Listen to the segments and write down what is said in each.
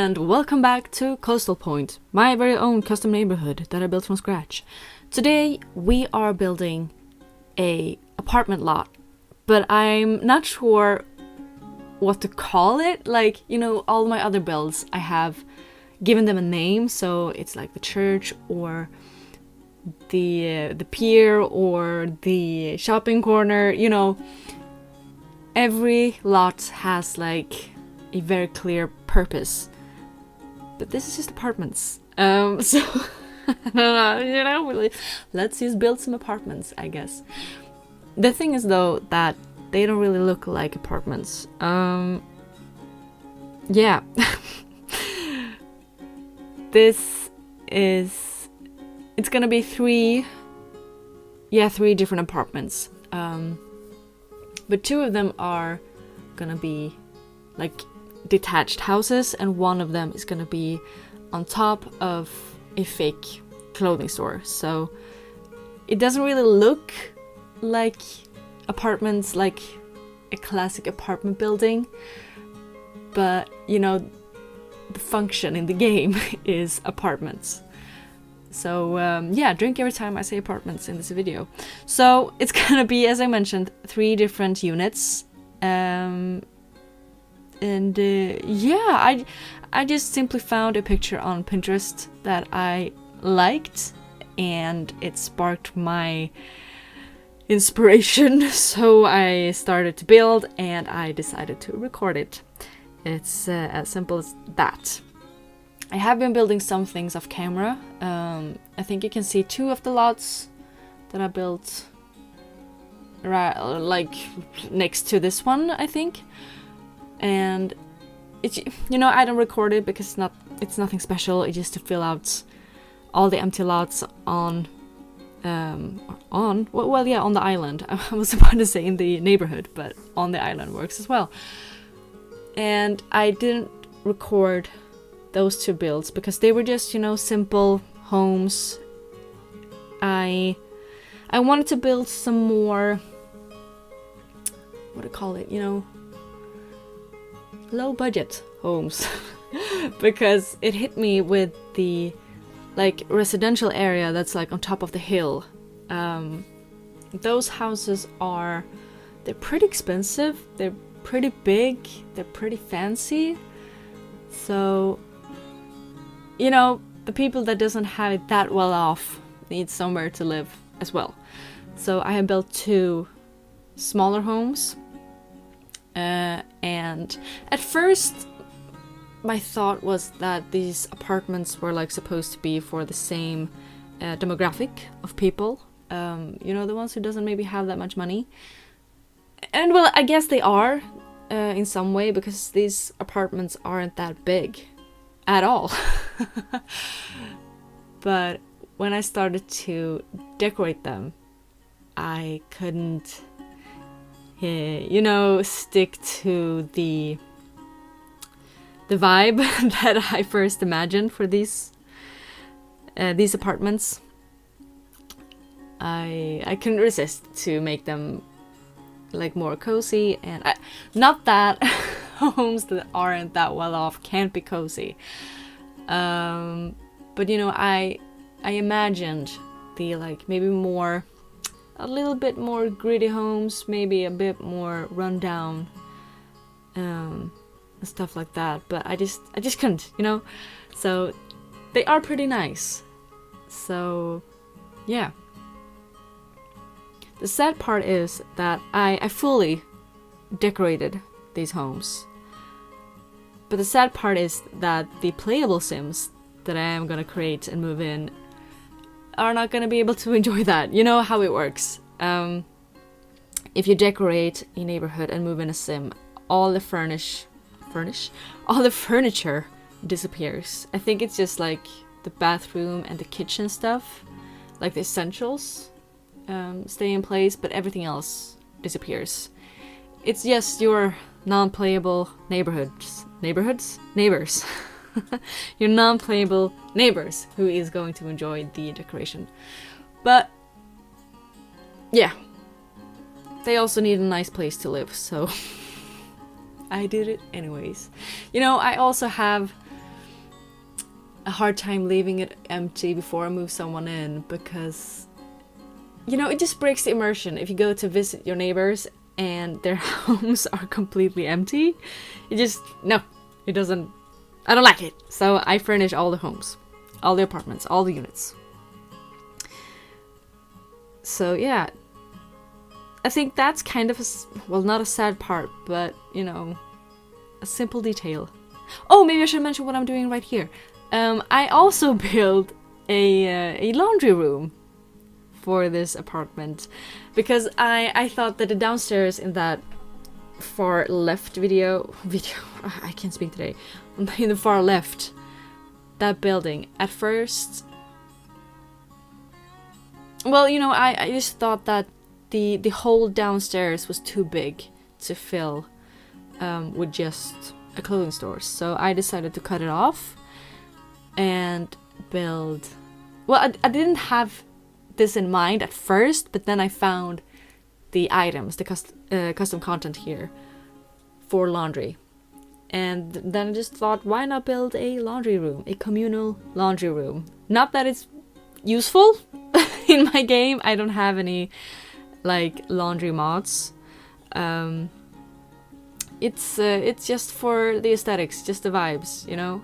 and welcome back to Coastal Point, my very own custom neighborhood that I built from scratch. Today we are building a apartment lot, but I'm not sure what to call it. Like, you know, all my other builds, I have given them a name, so it's like the church or the pier or the shopping corner, you know. Every lot has like a very clear purpose, but this is just apartments. So I don't know, you know, let's just build some apartments, I guess. The thing is though that they don't really look like apartments. Yeah. It's gonna be three different apartments. But two of them are gonna be like detached houses, and one of them is gonna be on top of a fake clothing store. So it doesn't really look like apartments, like a classic apartment building, but you know, the function in the game is apartments. So yeah, drink every time I say apartments in this video. So it's gonna be, as I mentioned, 3 different units. Yeah, I just simply found a picture on Pinterest that I liked, and it sparked my inspiration. So I started to build, and I decided to record it. It's as simple as that. I have been building some things off camera. I think you can see 2 of the lots that I built right, like next to this one, I think. And it's, you know, I don't record it because it's nothing special. It's just to fill out all the empty lots on the island. I was about to say in the neighborhood, but on the island works as well. And I didn't record those 2 builds because they were just, you know, simple homes. I wanted to build some more, what do you call it, you know, low budget homes because it hit me with the like residential area that's like on top of the hill. Those houses they're pretty expensive, they're pretty big, they're pretty fancy. So, you know, the people that doesn't have it that well off need somewhere to live as well. So I have built 2 smaller homes. And at first my thought was that these apartments were like supposed to be for the same demographic of people. You know, the ones who doesn't maybe have that much money. And well, I guess they are in some way, because these apartments aren't that big at all. But when I started to decorate them, I couldn't, you know, stick to the vibe that I first imagined for these apartments. I couldn't resist to make them like more cozy, and not that homes that aren't that well off can't be cozy, but you know, I imagined the like maybe a little bit more gritty homes, maybe a bit more rundown, and stuff like that, but I just couldn't, you know. So they are pretty nice. So yeah. The sad part is that I fully decorated these homes. But the sad part is that the playable sims that I am gonna create and move in are not gonna be able to enjoy that. You know how it works. If you decorate a neighborhood and move in a sim, all the all the furniture disappears. I think it's just like the bathroom and the kitchen stuff, like the essentials, stay in place, but everything else disappears. It's just your non-playable neighbors. Your non-playable neighbors who is going to enjoy the decoration. But yeah, they also need a nice place to live, so I did it anyways. You know, I also have a hard time leaving it empty before I move someone in, because you know, it just breaks the immersion if you go to visit your neighbors and their homes are completely empty. No, it doesn't, I don't like it. So I furnish all the homes, all the apartments, all the units. So yeah, I think that's kind of well, not a sad part, but you know, a simple detail. Oh, maybe I should mention what I'm doing right here. I also built a laundry room for this apartment, because I thought that the downstairs in that far left video I can't speak today, in the far left, that building, at first, well, you know, I just thought that the whole downstairs was too big to fill with just a clothing store, so I decided to cut it off and build, well, I didn't have this in mind at first, but then I found the items, the custom content here for laundry, and then I just thought, why not build a laundry room, a communal laundry room? Not that it's useful in my game, I don't have any like laundry mods. It's just for the aesthetics, just the vibes, you know.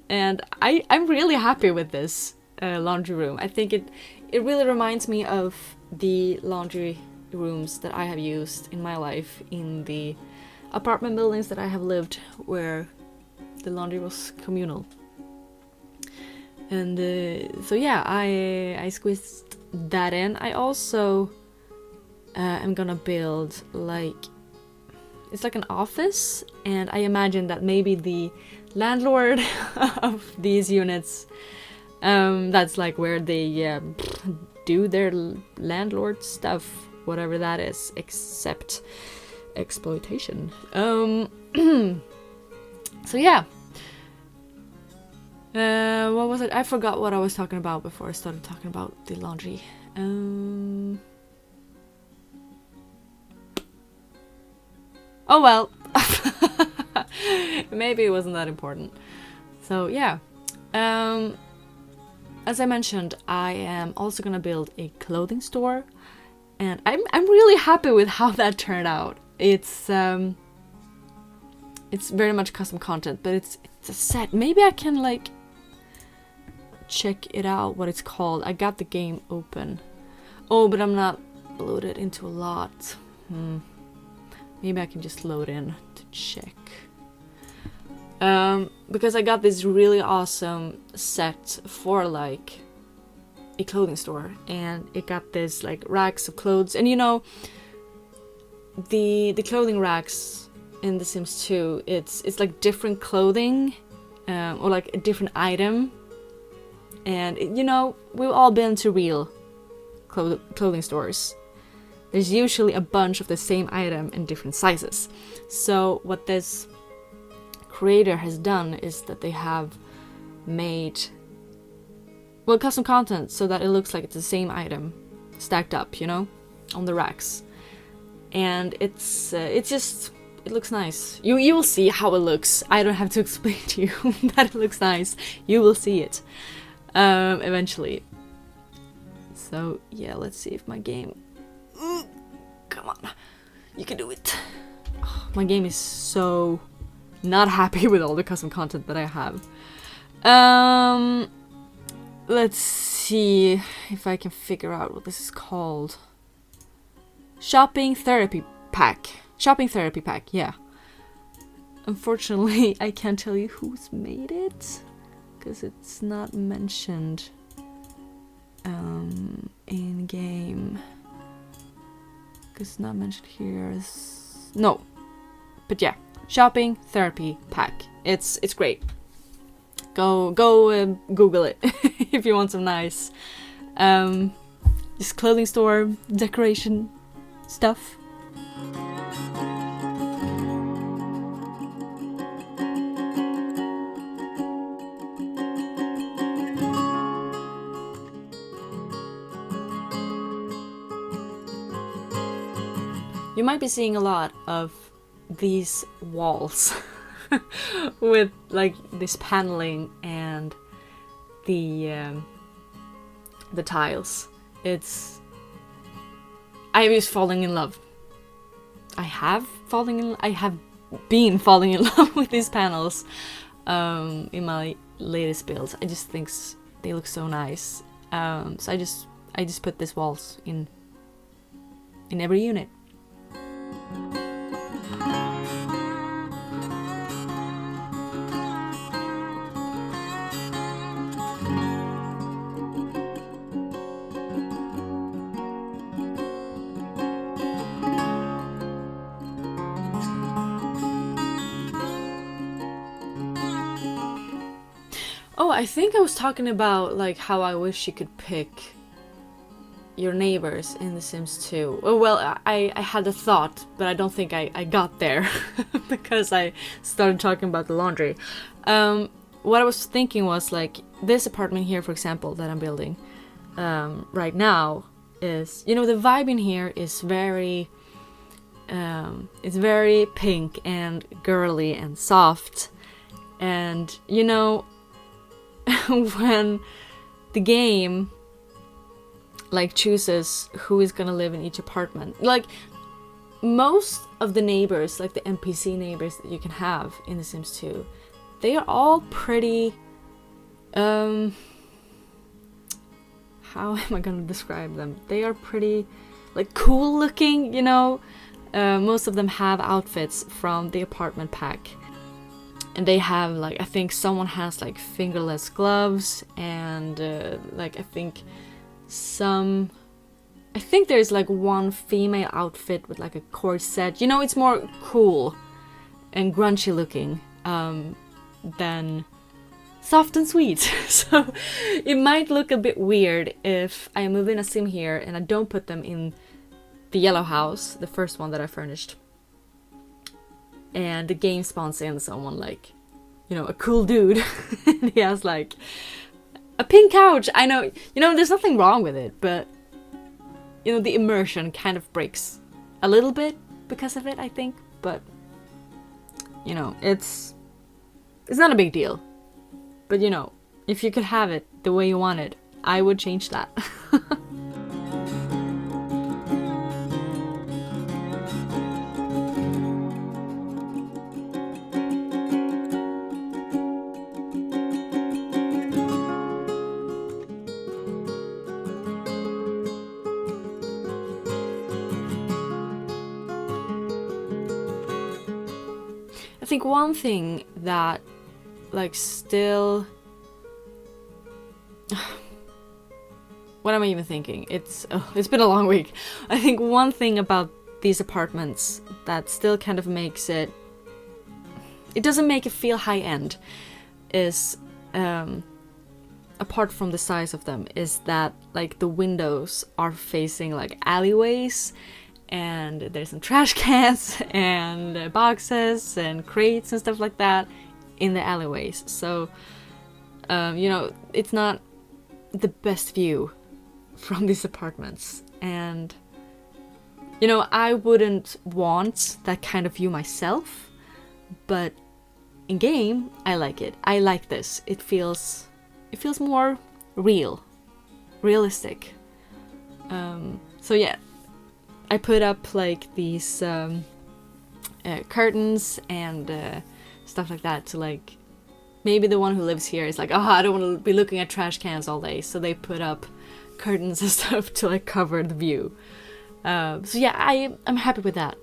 And I'm really happy with this laundry room. I think it really reminds me of the laundry rooms that I have used in my life in the apartment buildings that I have lived, where the laundry was communal. And so yeah, I squeezed that in. I also am gonna build it's like an office, and I imagine that maybe the landlord of these units, that's like where they do their landlord stuff, whatever that is, except exploitation. So yeah. What was it? I forgot what I was talking about before I started talking about the laundry. Oh well. Maybe it wasn't that important. So yeah. As I mentioned, I am also gonna build a clothing store, and I'm really happy with how that turned out. It's very much custom content, but it's a set. Maybe I can like check it out, what it's called. I got the game open. Oh, but I'm not loaded into a lot. Maybe I can just load in to check. Because I got this really awesome set for like a clothing store, and it got this like racks of clothes, and you know, the clothing racks in The Sims 2, it's like different clothing, or like a different item, and you know, we've all been to real clothing stores. There's usually a bunch of the same item in different sizes. So what this creator has done is that they have made, well, custom content so that it looks like it's the same item stacked up, you know, on the racks. And it's just, it looks nice. You will see how it looks. I don't have to explain to you that it looks nice. You will see it eventually. So yeah, let's see if my game, come on, you can do it. Oh, my game is so not happy with all the custom content that I have. Let's see if I can figure out what this is called. Shopping therapy pack, yeah. Unfortunately, I can't tell you who's made it, because it's not mentioned in game. It's not mentioned here. No, but yeah, shopping therapy pack. It's great. Go Google it if you want some nice just clothing store decoration stuff. You might be seeing a lot of these walls with like this paneling and the tiles. I was falling in love. I have been falling in love with these panels in my latest builds. I just think they look so nice. So I just put these walls in every unit. Oh, I think I was talking about like how I wish you could pick your neighbors in The Sims 2. Well, I had a thought, but I don't think I got there because I started talking about the laundry. What I was thinking was like this apartment here, for example, that I'm building right now is, you know, the vibe in here is very it's very pink and girly and soft, and you know, when the game like chooses who is gonna live in each apartment, like most of the neighbors, like the NPC neighbors that you can have in The Sims 2, they are all pretty how am I gonna describe them? They are pretty like cool looking, you know. Most of them have outfits from the apartment pack. And they have like, I think someone has like fingerless gloves and like I think there's like one female outfit with like a corset. You know, it's more cool and grungy looking than soft and sweet. So it might look a bit weird if I move in a sim here and I don't put them in the yellow house, the first one that I furnished. And the game spawns in someone like, you know, a cool dude. And he has like a pink couch. I know, you know, there's nothing wrong with it, but you know, the immersion kind of breaks a little bit because of it, I think. But you know, it's not a big deal. But you know, if you could have it the way you want it, I would change that. I think one thing that like still what am I even thinking? It's been a long week. I think one thing about these apartments that still kind of makes it doesn't make it feel high end is apart from the size of them, is that like the windows are facing like alleyways. And there's some trash cans and boxes and crates and stuff like that in the alleyways. So, you know, it's not the best view from these apartments. And, you know, I wouldn't want that kind of view myself. But in game, I like it. I like this. It feels more realistic. So yeah. I put up like these curtains and stuff like that to like, maybe the one who lives here is like, oh, I don't want to be looking at trash cans all day, so they put up curtains and stuff to like cover the view. So yeah, I'm happy with that.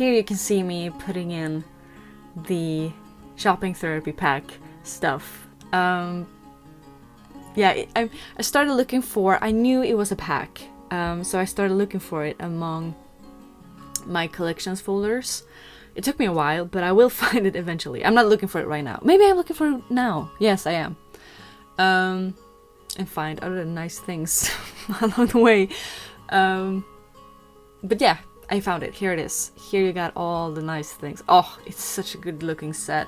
here you can see me putting in the shopping therapy pack stuff. Yeah, I started looking for, I knew it was a pack, so I started looking for it among my collections folders. It took me a while, but I will find it eventually. I'm not looking for it right now. Maybe I'm looking for it now. Yes, I am. And find other nice things along the way. But yeah, I found it. Here it is. Here you got all the nice things. Oh, it's such a good looking set.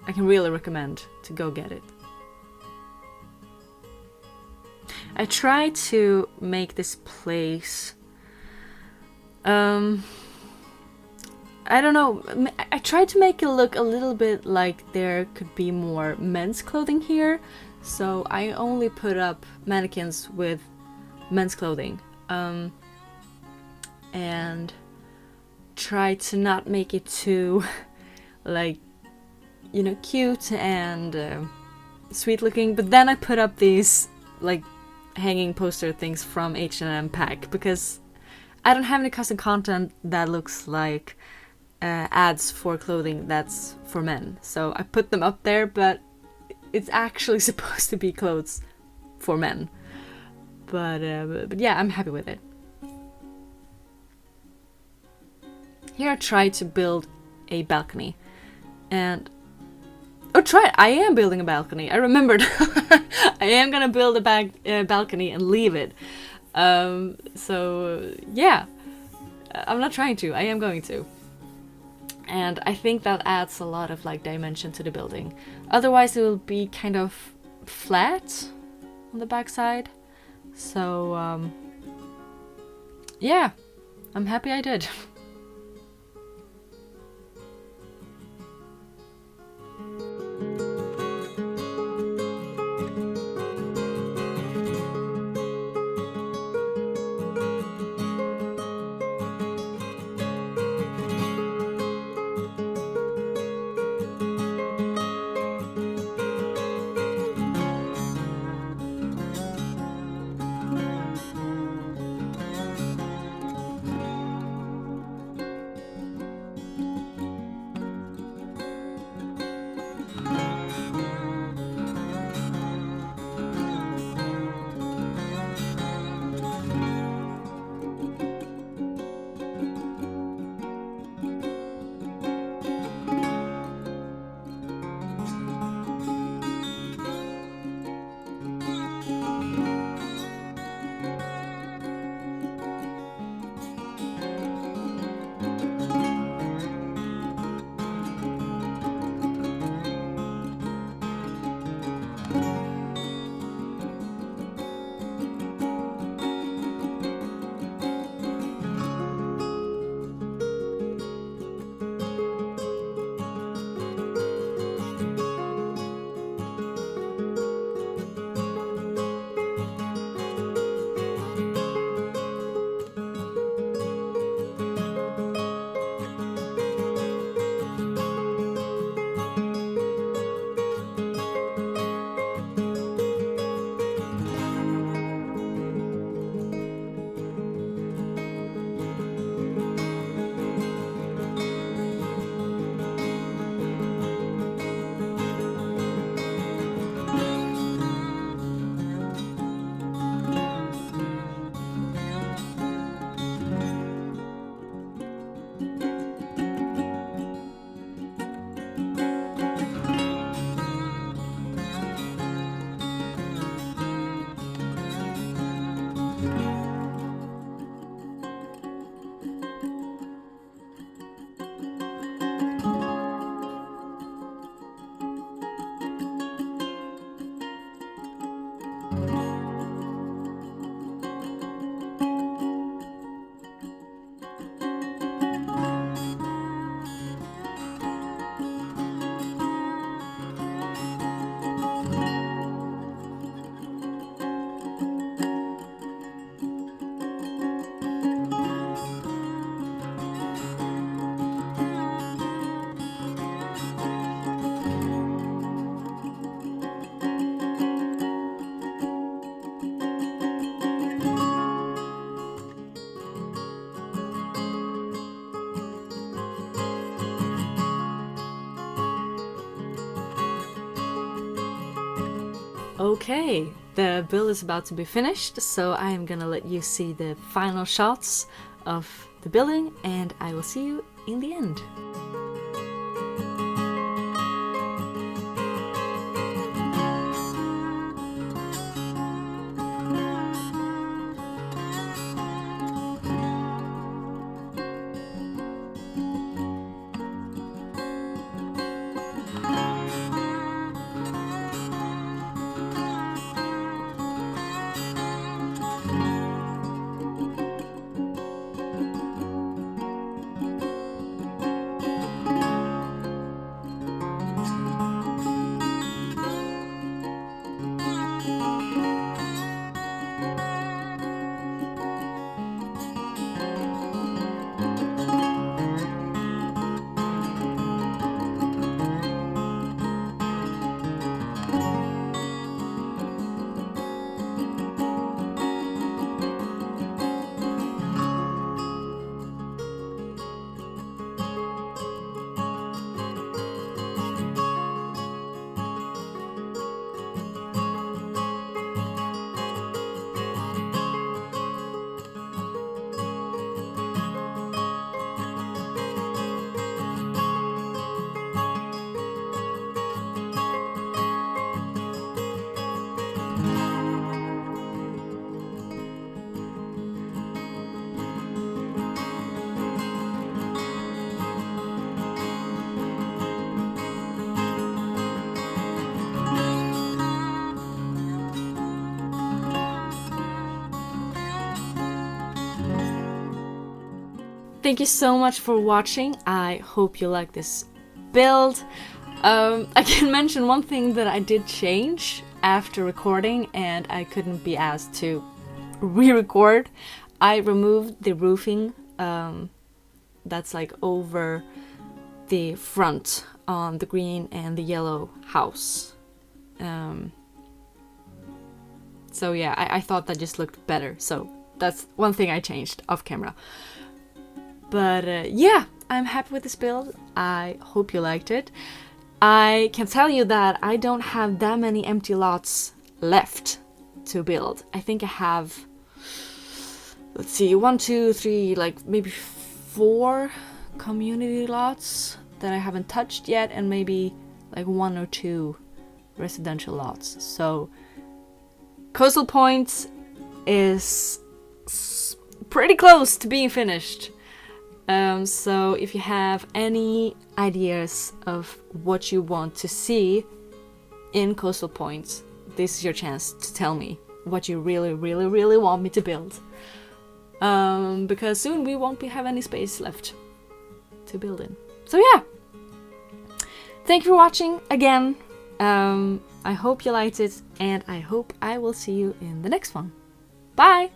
I can really recommend to go get it. I tried to make this place, I don't know, I tried to make it look a little bit like there could be more men's clothing here. So I only put up mannequins with men's clothing, and tried to not make it too, like, you know, cute and sweet looking. But then I put up these, like, hanging poster things from H&M pack, because I don't have any custom content that looks like ads for clothing that's for men. So I put them up there, but it's actually supposed to be clothes for men. But yeah, I'm happy with it. Here I tried to build a balcony, and I am building a balcony. I remembered. I am gonna build a balcony and leave it. So yeah, I'm not trying to. I am going to. And I think that adds a lot of like dimension to the building. Otherwise, it will be kind of flat on the backside. So yeah, I'm happy I did. Okay, the build is about to be finished, so I am gonna let you see the final shots of the building, and I will see you in the end. Thank you so much for watching. I hope you like this build. I can mention one thing that I did change after recording and I couldn't be asked to re-record. I removed the roofing that's like over the front on the green and the yellow house. So yeah, I thought that just looked better. So that's one thing I changed off camera. But yeah, I'm happy with this build. I hope you liked it. I can tell you that I don't have that many empty lots left to build. I think I have, let's see, 1, 2, 3, like maybe 4 community lots that I haven't touched yet, and maybe like 1 or 2 residential lots. So Coastal Point is pretty close to being finished. So if you have any ideas of what you want to see in Coastal Point, this is your chance to tell me what you really, really, really want me to build. Because soon we won't have any space left to build in. So yeah, thank you for watching again. I hope you liked it, and I hope I will see you in the next one. Bye!